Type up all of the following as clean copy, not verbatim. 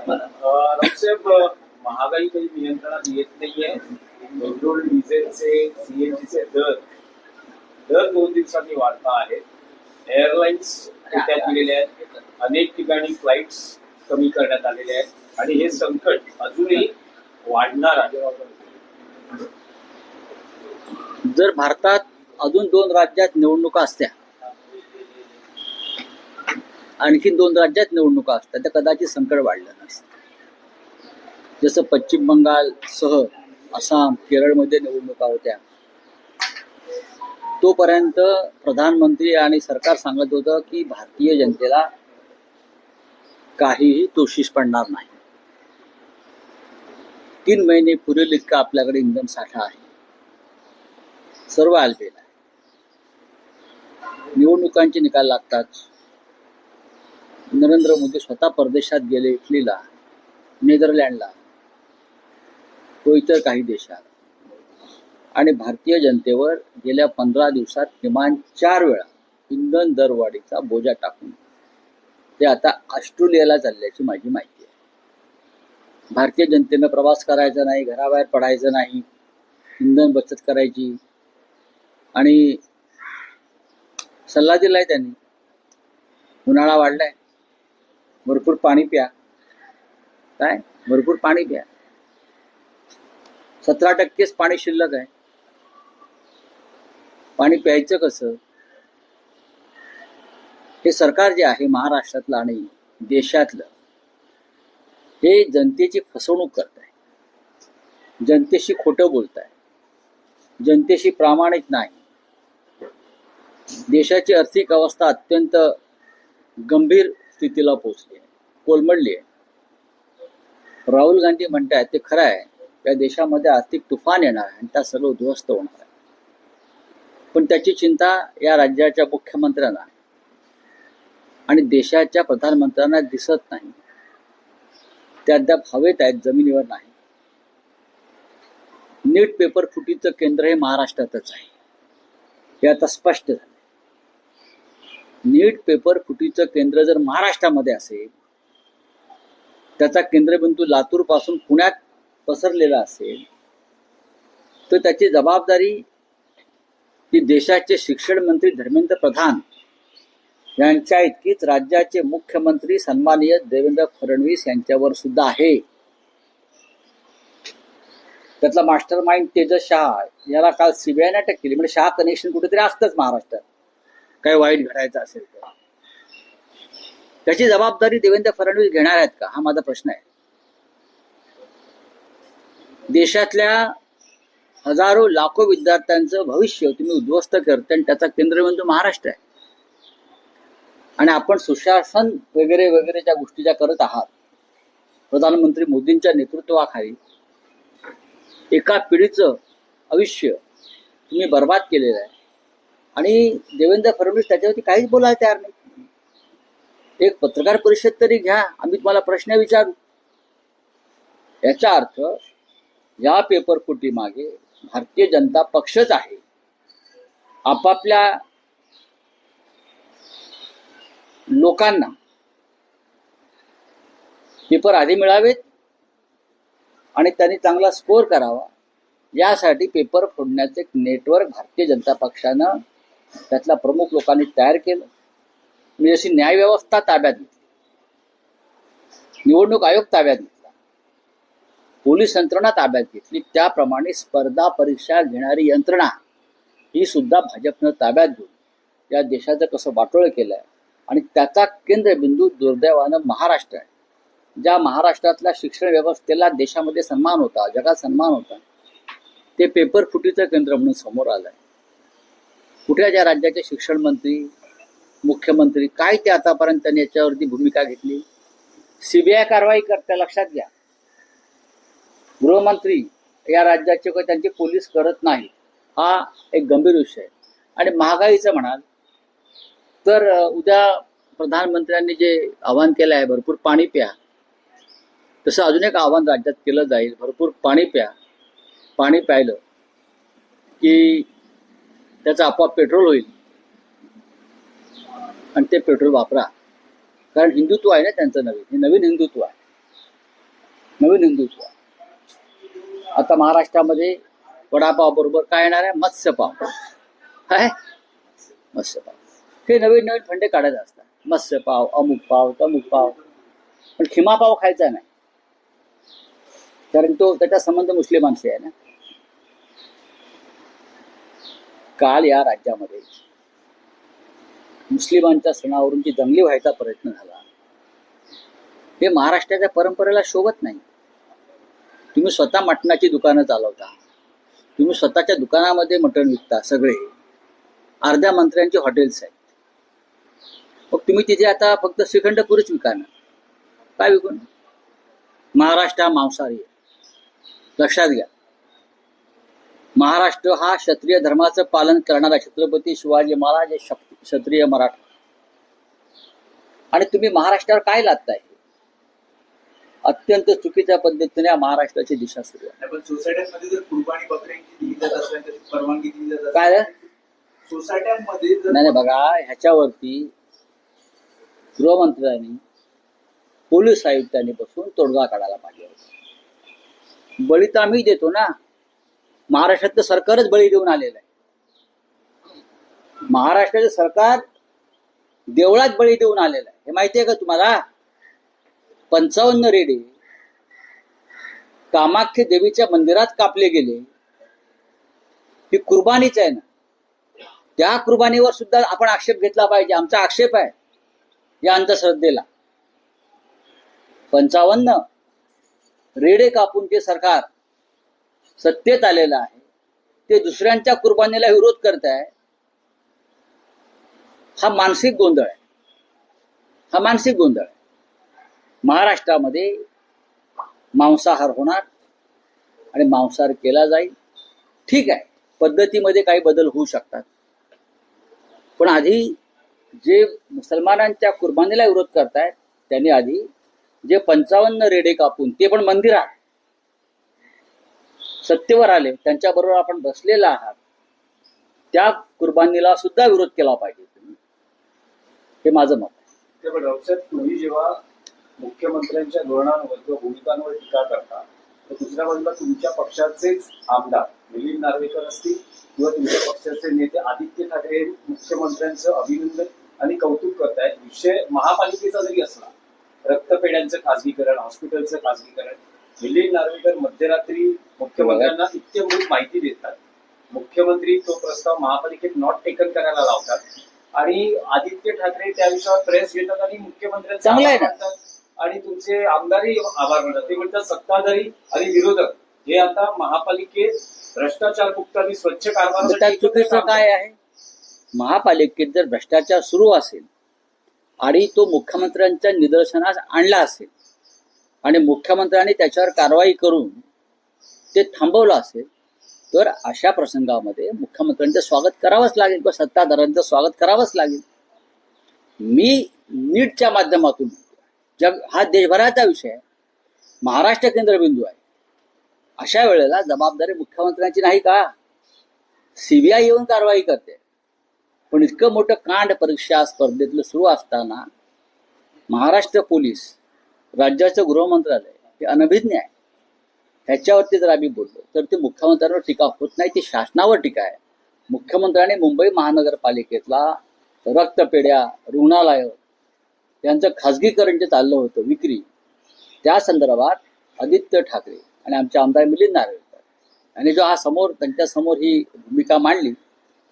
रावसाहेब, महागाई काही नियंत्रणात येत नाहीये. पेट्रोल डिझेलचे सीएनजीचे दर दर 2 दिवसांनी वाढता आहेत. एअरलाईन्स तोट्यात गेलेल्या आहेत. अनेक ठिकाणी फ्लाईट्स कमी करण्यात आलेल्या आहेत आणि हे संकट अजूनही वाढणार आहे. जर भारतात अजून 2 राज्यात निवडणुका असत्या, आणखी 2 राज्यात निवडणुका असत्या, तर कदाचित संकट वाढलं नसतं. जसं पश्चिम बंगाल सह आसाम, केरळमध्ये निवडणुका होत्या, तोपर्यंत प्रधानमंत्री आणि सरकार सांगत होतं की भारतीय जनतेला काहीही तोशिष पडणार नाही. 3 महिने पुरेल इतका आपल्याकडे इंधन साठा आहे, सर्व आलबेल आहे. निवडणुकांचे निकाल लागतात. नरेंद्र मोदी स्वतः परदेशात गेले, इटलीला, नेदरलँडला, तो इतर काही देशात, आणि भारतीय जनतेवर गेल्या 15 दिवसात किमान 4 वेळा इंधन दरवाढीचा बोजा टाकून ते आता ऑस्ट्रेलियाला चालल्याची माझी माहिती आहे. भारतीय जनतेनं प्रवास करायचा नाही, घराबाहेर पडायचं नाही, इंधन बचत करायची, आणि सल्ला दिलाय त्यांनी. उन्हाळा वाढलाय, भरपूर पाणी प्या. काय भरपूर पाणी प्या. 17% पाणी शिल्लक आहे. पाणी प्यायचं कसं? हे सरकार जे आहे महाराष्ट्रातलं आणि देशातलं, हे जनतेची फसवणूक करत आहे, जनतेशी खोटं बोलत आहे, जनतेशी प्रामाणिक नाही. देशाची आर्थिक अवस्था अत्यंत गंभीर स्थितीला पोहोचली आहे, कोलमडली आहे. राहुल गांधी म्हणतात ते खरं आहे, या देशामध्ये आर्थिक तुफान येणार आहे आणि त्या सर्व उद्ध्वस्त होणार आहे. पण त्याची चिंता या राज्याच्या मुख्यमंत्र्यांना आणि देशाच्या प्रधानमंत्र्यांना दिसत नाही. ते अद्याप हवेत आहेत, जमिनीवर नाही. नीट पेपर फुटीचं केंद्र हे महाराष्ट्रातच आहे, हे आता स्पष्ट झालं. नीट पेपर फुटीचं केंद्र जर महाराष्ट्रामध्ये असेल, त्याचा केंद्रबिंदू लातूर पासून पुण्यात पसरलेला असेल, तर त्याची जबाबदारी ही देशाचे शिक्षण मंत्री धर्मेंद्र प्रधान यांच्या इतकीच राज्याचे मुख्यमंत्री सन्माननीय देवेंद्र फडणवीस यांच्यावर सुद्धा आहे. त्यातला मास्टर माइंड तेजस शहा याला काल सीबीआयने अटक केली. म्हणजे शहा कनेक्शन कुठेतरी असतंच महाराष्ट्रात, काही वाईट घडायचं असेल तर. त्याची जबाबदारी देवेंद्र फडणवीस घेणार आहेत का, हा माझा प्रश्न आहे. देशातल्या हजारो लाखो विद्यार्थ्यांचं भविष्य तुम्ही उद्ध्वस्त करते आणि त्याचा केंद्रबिंदू महाराष्ट्र आहे. आणि आपण सुशासन वगैरे वगैरे ज्या गोष्टी ज्या करत आहात, प्रधानमंत्री मोदींच्या नेतृत्वाखाली एका पिढीचं आयुष्य तुम्ही बर्बाद केलेलं आहे. आणि देवेंद्र फडणवीस त्याच्यावरती काहीच बोलायला तयार नाही. एक पत्रकार परिषद तरी घ्या, आम्ही तुम्हाला प्रश्न विचारू. याचा अर्थ या पेपरफुटी मागे भारतीय जनता पक्षच आहे. आपापल्या लोकांना पेपर आधी मिळावेत आणि त्यांनी चांगला स्कोर करावा, यासाठी पेपर फोडण्याचे एक नेटवर्क भारतीय जनता पक्षानं त्यातल्या प्रमुख लोकांनी तयार केलं. मी जशी न्यायव्यवस्था ताब्यात घेतली, निवडणूक आयोग ताब्यात घेतला, पोलीस यंत्रणा ताब्यात घेतली, त्याप्रमाणे स्पर्धा परीक्षा घेणारी यंत्रणा ही सुद्धा भाजपनं ताब्यात घेऊन या देशाचं कसं वाटोळं केलंय. आणि त्याचा केंद्रबिंदू दुर्दैवानं महाराष्ट्र आहे. ज्या महाराष्ट्रातल्या शिक्षण व्यवस्थेला देशामध्ये सन्मान होता, जगात सन्मान होता, ते पेपर फुटीचं केंद्र म्हणून समोर आलंय. कुठल्या ज्या राज्याचे शिक्षण मंत्री, मुख्यमंत्री काय ते आतापर्यंत त्यांनी याच्यावरती भूमिका घेतली? सीबीआय कारवाई करते, लक्षात घ्या. गृहमंत्री या राज्याचे काही त्यांचे पोलीस करत नाही, हा एक गंभीर विषय आहे. आणि महागाईचं म्हणाल तर उद्या प्रधानमंत्र्यांनी जे आवाहन केलं आहे, भरपूर पाणी प्या, तसं अजून एक आवाहन राज्यात केलं जाईल, भरपूर पाणी प्या. पाणी प्यायलं की त्याचं आपोआप पेट्रोल होईल आणि ते पेट्रोल वापरा. कारण हिंदुत्व आहे ना त्यांचं नवीन, हे नवीन हिंदुत्व आहे, नवीन हिंदुत्व आहे. आता महाराष्ट्रामध्ये वडापाव बरोबर काय येणार आहे? मत्स्यपाव. काय? मत्स्यपाव. हे नवीन नवीन फंडे काढायचे असतात. मत्स्यपाव, अमुक पाव, तमुक पाव. पण खिमा पाव खायचा नाही, कारण तो त्याचा संबंध मुस्लिमांशी आहे ना. काल या राज्यामध्ये मुस्लिमांच्या सणावरून जी दंगली व्हायचा प्रयत्न झाला, हे महाराष्ट्राच्या परंपरेला शोभत नाही. तुम्ही स्वतः मटणाची दुकानं चालवता, तुम्ही स्वतःच्या दुकानामध्ये मटण विकता, सगळे अर्ध्या मंत्र्यांची हॉटेल्स आहेत. मग तुम्ही तिथे आता फक्त श्रीखंड पुरीच विकाना, काय विकून? महाराष्ट्र हा मांसाहारी आहे, लक्षात घ्या. महाराष्ट्र हा क्षत्रिय धर्माचं पालन करणारा छत्रपती शिवाजी महाराज हे क्षत्रिय मराठा, आणि तुम्ही महाराष्ट्रावर काय लादताय? अत्यंत चुकीच्या पद्धतीने महाराष्ट्राची दिशा सुरू आहे. पण सोसायट्यांमध्ये जर कुर्बानी बकऱ्यांची दिली जात असल्या तर परवानगी दिली जात काय सोसायट्यांमध्ये नाही बघा, ह्याच्यावरती गृहमंत्र्यांनी पोलीस आयुक्तांनी बसून तोडगा काढायला पाहिजे होता. बळी तर आम्ही देतो ना, महाराष्ट्रातलं सरकारच बळी देऊन आलेलं आहे. महाराष्ट्राचं सरकार देवळात बळी देऊन आलेलं आहे, हे माहिती आहे का तुम्हाला? 55 रेडे कामाख्य देवीच्या मंदिरात कापले गेले, ही कुर्बानीच आहे ना. त्या कुर्बानीवर सुद्धा आपण आक्षेप घेतला पाहिजे. आमचा आक्षेप आहे या अंधश्रद्धेला. 55 रेडे कापून जे सरकार सत्तेत आलेलं आहे, ते दुसऱ्यांच्या कुर्बानीला विरोध करत आहे. हा मानसिक गोंधळ आहे, हा मानसिक गोंधळ आहे. महाराष्ट्रामध्ये मांसाहार होणार आणि मांसाहार केला जाईल, ठीक आहे. पद्धतीमध्ये काही बदल होऊ शकतात, पण आधी जे मुसलमानांच्या कुर्बानीला विरोध करतायत त्यांनी आधी जे 55 रेडे कापून, ते पण मंदिरात, सत्तेवर आले, त्यांच्याबरोबर आपण बसलेला आहात, त्या कुर्बानीला सुद्धा विरोध केला पाहिजे. हे माझं मत आहे. डॉक्टर, तुम्ही जेव्हा मुख्यमंत्र्यांच्या धोरणांवर किंवा भूमिकांवर टीका करता, तर दुसऱ्या बाजूला तुमच्या पक्षाचेच आमदार मिलिंद नार्वेकर असतील किंवा तुमच्या पक्षाचे नेते आदित्य ठाकरे हे मुख्यमंत्र्यांचं अभिनंदन आणि कौतुक करतायत. विषय महापालिकेचा जरी असला, रक्तपेढ्यांचं खासगीकरण, हॉस्पिटलचं खासगीकरण, मिलिंद नार्वेकर मध्यरात्री मुख्यमंत्र्यांना इत्यंभूत माहिती देतात. मुख्यमंत्री तो प्रस्ताव महापालिकेत नॉट टेकन करायला लावतात आणि आदित्य ठाकरे त्या विषयावर प्रेस घेतात आणि मुख्यमंत्र्यांचा आभार मानतात आणि तुमचे आमदारही आभार मानतात. ते म्हणतात सत्ताधारी आणि विरोधक हे आता महापालिकेत भ्रष्टाचार मुक्त आणि स्वच्छ कारभारासाठी. चुकीचं काय आहे? महापालिकेत जर भ्रष्टाचार सुरू असेल आणि तो मुख्यमंत्र्यांच्या निदर्शनास आणला असेल आणि मुख्यमंत्र्यांनी त्याच्यावर कारवाई करून ते थांबवलं असेल, तर अशा प्रसंगामध्ये मुख्यमंत्र्यांचं स्वागत करावंच लागेल किंवा सत्ताधाऱ्यांचं स्वागत करावंच लागेल. मी नीटच्या माध्यमातून, जग हा देशभराचा विषय आहे, महाराष्ट्र केंद्रबिंदू आहे, अशा वेळेला जबाबदारी मुख्यमंत्र्यांची नाही का? सीबीआय येऊन कारवाई करते. पण इतकं मोठं कांड परीक्षा स्पर्धेतलं सुरू असताना महाराष्ट्र पोलीस, राज्याचं गृहमंत्रालय हे अनभिज्ञ आहे. ह्याच्यावरती जर आम्ही बोललो तर ते मुख्यमंत्र्यांवर टीका होत नाही, ती शासनावर टीका आहे. मुख्यमंत्र्यांनी मुंबई महानगरपालिकेतला रक्तपेढ्या, रुग्णालय यांचं खाजगीकरण जे चाललं होतं, विक्री, त्या संदर्भात आदित्य ठाकरे आणि आमचे आमदार मिलिंद नार्वेकर यांनी जो हा त्यांच्यासमोर ही भूमिका मांडली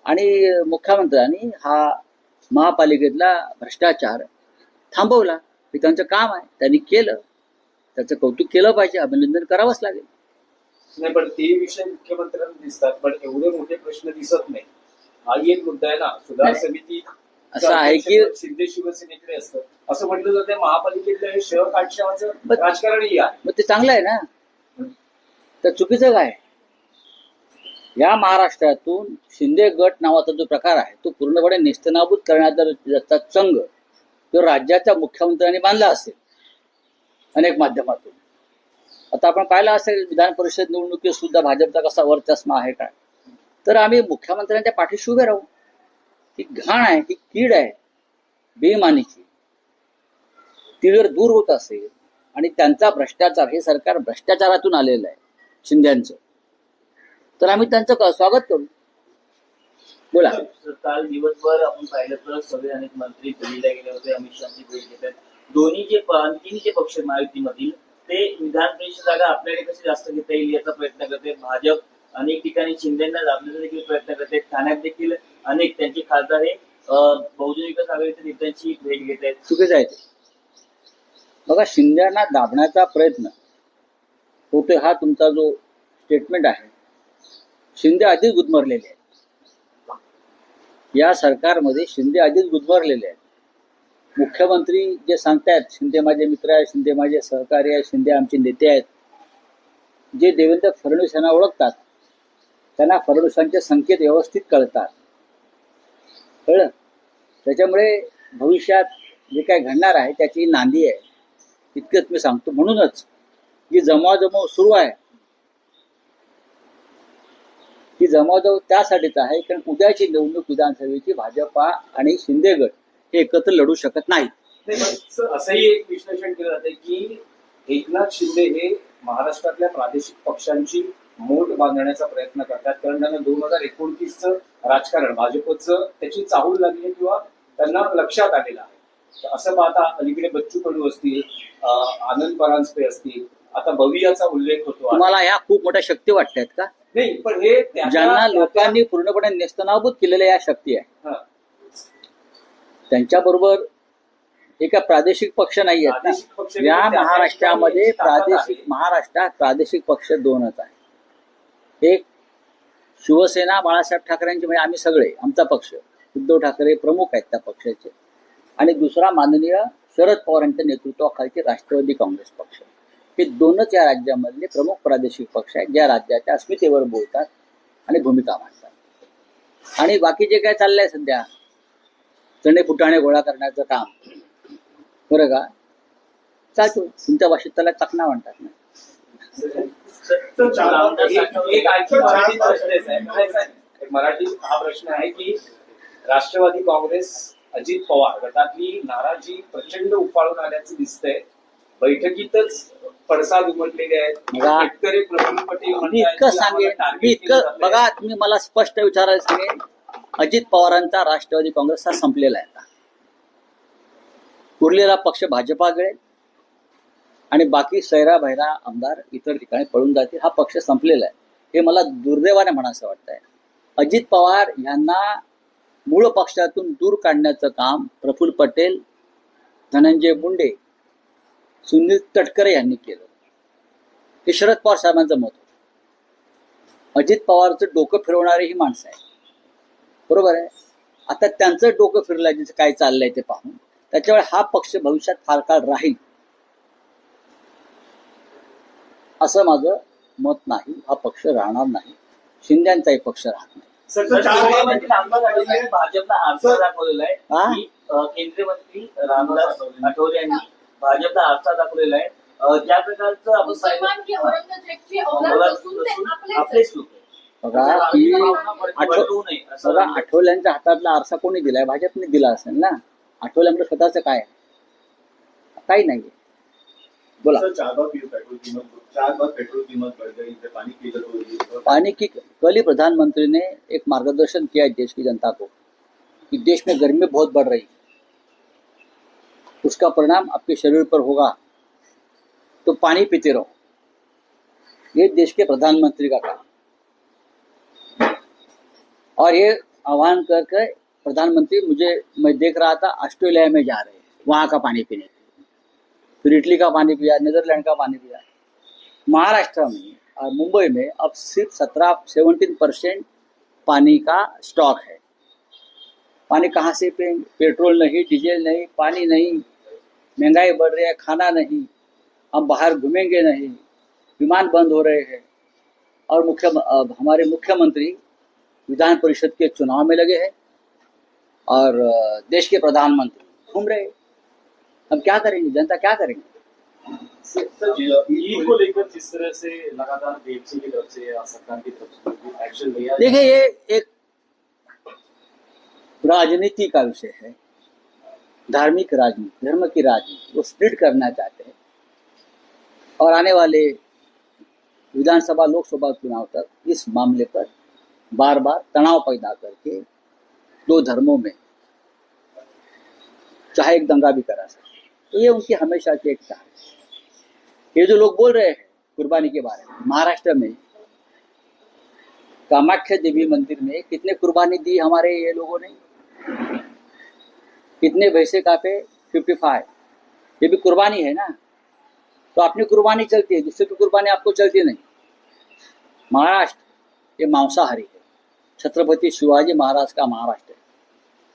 आणि मुख्यमंत्र्यांनी हा महापालिकेतला भ्रष्टाचार थांबवला, हे त्यांचं काम आहे, त्यांनी केलं, त्याचं कौतुक केलं पाहिजे, अभिनंदन करावंच लागेल. नाही, पण ते विषय मुख्यमंत्र्यांना दिसतात, पण एवढे मोठे प्रश्न दिसत नाही. हा एक मुद्दा आहे ना. सुधार समिती असं आहे की शिंदे शिवसेनेकडे असतं असं म्हटलं जातं. महापालिकेतलं शहर काटशावाचं राजकारणही आहे. मग ते चांगलं आहे ना, तर चुकीचं काय? या महाराष्ट्रातून शिंदे गट नावाचा जो प्रकार आहे तो पूर्णपणे नेस्तनाबूत करण्याचा चंग तो राज्याच्या मुख्यमंत्र्यांनी बांधला असेल अनेक माध्यमातून. आता आपण पाहिलं असेल विधान परिषद निवडणुकीत सुद्धा भाजपचा कसा वरचष्मा आहे काय. तर आम्ही मुख्यमंत्र्यांच्या पाठीशी उभे राहू. ही घाण आहे, ही कीड आहे बेईमानीची. ती जर दूर होत असेल आणि त्यांचा भ्रष्टाचार, हे सरकार भ्रष्टाचारातून आलेलं आहे शिंद्यांचं, तर आम्ही त्यांचं स्वागत करू. बोला. काल दिवसभर आपण पाहिलं तर सगळे अनेक मंत्री दिल्लीला गेले होते, अमित शहाची भेट घेतात. तिन्ही जे पक्ष महायुतीमधील ते विधान परिषद जागा आपल्याकडे कशी जास्त घेता येईल याचा प्रयत्न करते. भाजप अनेक ठिकाणी शिंदेना दाबण्याचा देखील प्रयत्न करते. ठाण्यात देखील अनेक त्यांचे खासदार हे बहुजन विकास आघाडीच्या नेत्यांची भेट घेत आहेत. चुकीचं आहे ते. बघा, शिंद्यांना दाबण्याचा प्रयत्न होतोय हा तुमचा जो स्टेटमेंट आहे, शिंदे आधीच गुदमरलेले आहेत. या सरकारमध्ये शिंदे आधीच गुदमरलेले आहेत. मुख्यमंत्री जे सांगतायत शिंदे माझे मित्र आहेत, शिंदे माझे सहकारी आहेत, शिंदे आमचे नेते आहेत, जे देवेंद्र फडणवीस यांना ओळखतात त्यांना फडणवीसांचे संकेत व्यवस्थित कळतात. कळलं? त्याच्यामुळे भविष्यात जे काय घडणार आहे त्याची नांदी आहे, इतकंच मी सांगतो. म्हणूनच जी जमवाजमव सुरू आहे ती जमवाजमव त्यासाठीच आहे कारण उद्याची निवडणूक विधानसभेची भाजपा आणि शिंदे गट हे एकत्र लढू शकत नाहीत. असंही एक विश्लेषण केलं जाते की एकनाथ शिंदे हे महाराष्ट्रातल्या प्रादेशिक पक्षांची मोठ बांधण्याचा प्रयत्न करतात, कारण त्यांना 2029चं राजकारण भाजपचं त्याची चाहूल लागली आहे किंवा त्यांना लक्षात आलेलं आहे. असं पाहता अलीकडे बच्चू कडू असतील, आनंद परांजपे असतील, आता भवियाचा उल्लेख होतो. तुम्हाला ह्या खूप मोठ्या शक्ती वाटतात का? नाही, पण हे ज्यांना लोकांनी पूर्णपणे नेस्तनाबूत केलेल्या या शक्ती आहे, त्यांच्याबरोबर एका प्रादेशिक पक्ष नाही आहेत. या महाराष्ट्रामध्ये महाराष्ट्रात प्रादेशिक पक्ष दोनच आहे. एक शिवसेना बाळासाहेब ठाकरेंचे, म्हणजे आम्ही सगळे, आमचा पक्ष, उद्धव ठाकरे प्रमुख आहेत त्या पक्षाचे, आणि दुसरा माननीय शरद पवारांच्या नेतृत्वाखालचे राष्ट्रवादी काँग्रेस पक्ष. हे दोनच या राज्यामधले प्रमुख प्रादेशिक पक्ष आहेत ज्या राज्याच्या अस्मितेवर बोलतात आणि भूमिका मांडतात. आणि बाकी जे काय चाललंय सध्या चणे फुटाणे गोळा करण्याचं काम, बरं का, चालतो. तुमच्या भाषेत त्याला चकना म्हणतात ना. मराठी हा प्रश्न आहे की राष्ट्रवादी काँग्रेस अजित पवार गटातली नाराजी प्रचंड उफाळून आल्याचं दिसतंय. बैठकीतच पडसाद उमटलेले आहेत. शेतकरी प्रफुल्ल पटेल इतकं सांगेन, बघा, तुम्ही मला स्पष्ट विचारायला सांगेन, अजित पवारांचा राष्ट्रवादी काँग्रेस हा संपलेला आहे. उरलेला पक्ष भाजपाकडे आणि बाकी सैरा भैरा आमदार इतर ठिकाणी पळून जातील. हा पक्ष संपलेला आहे. हे मला दुर्दैवाने म्हणायचं वाटतंय. अजित पवार यांना मूळ पक्षातून दूर काढण्याचं काम प्रफुल्ल पटेल, धनंजय मुंडे, सुनील तटकरे यांनी केलं. हे शरद पवार साहेबांचं मत होतं. अजित पवारचं डोकं फिरवणारी ही माणसं आहे, बरोबर आहे. आता त्यांचं डोकं फिरलं ज्याचं काय चाललंय ते पाहून, त्याच्यामुळे हा पक्ष भविष्यात फार काळ राहील असं माझं मत नाही. हा पक्ष राहणार नाही, शिंद्यांचाही पक्ष राहत नाही. भाजपला आरसा दाखवलेला आहे की केंद्रीय मंत्री रामदास आठवले यांनी भाजपला आरसा दाखवलेला आहे. ज्या प्रकारचं आपण आपलेच लोक बघा की आठवल्यांच्या हातातला आरसा कोणी दिलाय? भाजपने दिला असेल ना. आठवल्यांकडे स्वतःच काय काही नाहीये. बोला. पानी की कल ही प्रधानमंत्री ने एक मार्गदर्शन किया है देश की जनता को कि देश में गर्मी बहुत बढ़ रही, उसका परिणाम आपके शरीर पर होगा, तो पानी पीते रहो. ये देश के प्रधानमंत्री का काम. और ये आह्वान करके प्रधानमंत्री, मैं देख रहा था ऑस्ट्रेलिया में जा रहे हैं वहाँ का पानी पीने, फिर इटली का पानी पिया, नीदरलैंड का पानी पिया. महाराष्ट्र में और मुंबई में अब सिर्फ 17% पानी का स्टॉक है. पानी कहाँ से पिएंगे? पेट्रोल नहीं, डीजल नहीं, पानी नहीं, महंगाई बढ़ रही है, खाना नहीं, हम बाहर घूमेंगे नहीं, विमान बंद हो रहे हैं, और हमारे मुख्यमंत्री विधान परिषद के चुनाव में लगे हैं और देश के प्रधानमंत्री घूम रहे हैं. हम क्या करेंगे? जनता क्या करेंगे? ईद को लेकर जिस तरह से लगातार बीएमसी की तरफ से या सरकार की तरफ से एक्शन लिया, देखिए ये एक राजनीति का विषय है. धार्मिक राजनीति, धर्म की राजनीति वो स्प्लिट करना चाहते हैं और आने वाले विधानसभा लोकसभा चुनाव तक इस मामले पर बार बार तनाव पैदा करके दो धर्मों में चाहे एक दंगा भी करा सकते। तो ये उनकी हमेशा की एक चाह है। ये जो लोग बोल रहे हैं कुर्बानी के बारे में, महाराष्ट्र में कामाख्या देवी मंदिर में कितने कुर्बानी दी हमारे ये लोगों ने, कितने पैसे कापे, 55। ये भी कुर्बानी है ना। तो अपनी कुर्बानी चलती है, दूसरे की कुर्बानी आपको चलती नहीं। महाराष्ट्र ये मांसाहारी है, छत्रपति शिवाजी महाराज का महाराष्ट्र है।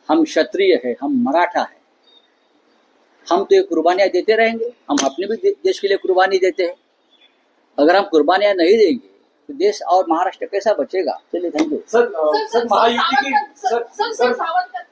हम क्षत्रिय है, हम मराठा है, हम तो ये कुर्बानियां देते रहेंगे। हम अपने भी देश के लिए कुर्बानी देते हैं। अगर हम कुर्बानियां नहीं देंगे तो देश और महाराष्ट्र कैसा बचेगा। चलिए, थैंक यू। सर महायुति की सर सावंत